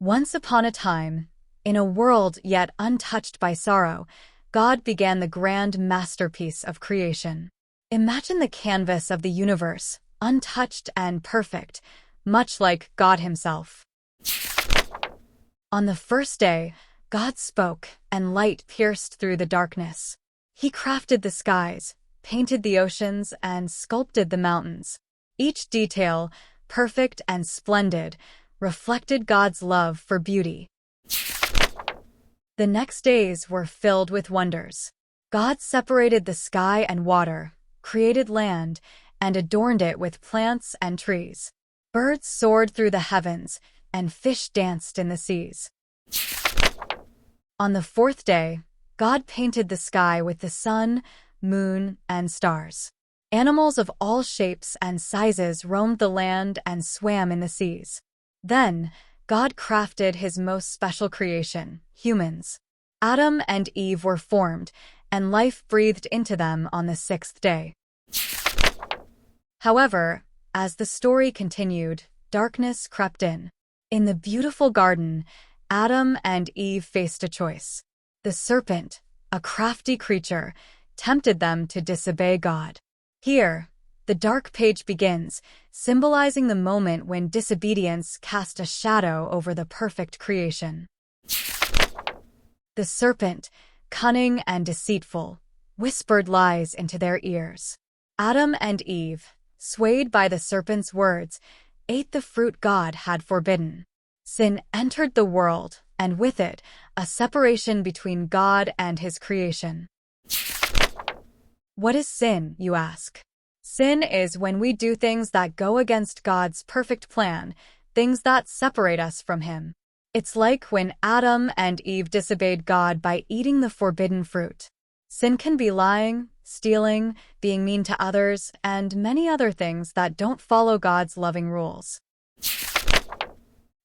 Once upon a time, in a world yet untouched by sorrow, God began the grand masterpiece of creation. Imagine the canvas of the universe, untouched and perfect, much like God Himself. On the first day, God spoke, and light pierced through the darkness. He crafted the skies, painted the oceans, and sculpted the mountains. Each detail, perfect and splendid, reflected God's love for beauty. The next days were filled with wonders. God separated the sky and water, created land, and adorned it with plants and trees. Birds soared through the heavens, and fish danced in the seas. On the fourth day, God painted the sky with the sun, moon, and stars. Animals of all shapes and sizes roamed the land and swam in the seas. Then, God crafted His most special creation, humans. Adam and Eve were formed, and life breathed into them on the sixth day. However, as the story continued, darkness crept in. In the beautiful garden, Adam and Eve faced a choice. The serpent, a crafty creature, tempted them to disobey God. Here, the dark page begins, symbolizing the moment when disobedience cast a shadow over the perfect creation. The serpent, cunning and deceitful, whispered lies into their ears. Adam and Eve, swayed by the serpent's words, ate the fruit God had forbidden. Sin entered the world, and with it, a separation between God and His creation. What is sin, you ask? Sin is when we do things that go against God's perfect plan, things that separate us from Him. It's like when Adam and Eve disobeyed God by eating the forbidden fruit. Sin can be lying, stealing, being mean to others, and many other things that don't follow God's loving rules.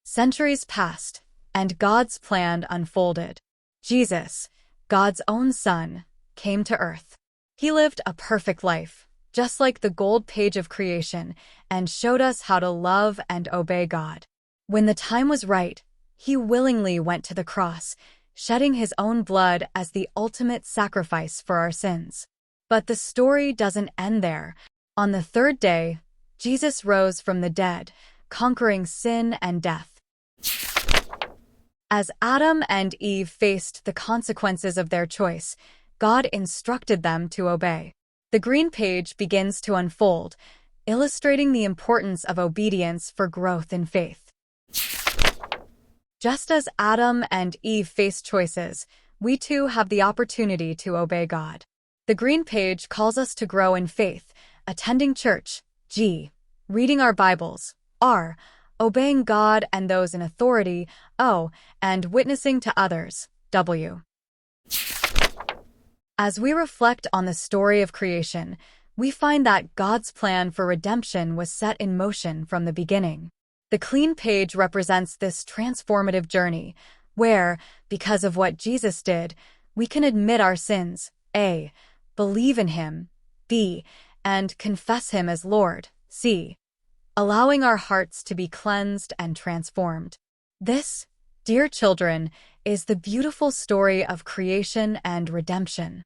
Centuries passed, and God's plan unfolded. Jesus, God's own Son, came to earth. He lived a perfect life, just like the gold page of creation, and showed us how to love and obey God. When the time was right, He willingly went to the cross, shedding His own blood as the ultimate sacrifice for our sins. But the story doesn't end there. On the third day, Jesus rose from the dead, conquering sin and death. As Adam and Eve faced the consequences of their choice, God instructed them to obey. The green page begins to unfold, illustrating the importance of obedience for growth in faith. Just as Adam and Eve faced choices, we too have the opportunity to obey God. The green page calls us to grow in faith, attending church, G, reading our Bibles, R, obeying God and those in authority, O, and witnessing to others, W. As we reflect on the story of creation, we find that God's plan for redemption was set in motion from the beginning. The clean page represents this transformative journey, where, because of what Jesus did, we can admit our sins, A, believe in Him, B, and confess Him as Lord, C, allowing our hearts to be cleansed and transformed. This, dear children, is the beautiful story of creation and redemption.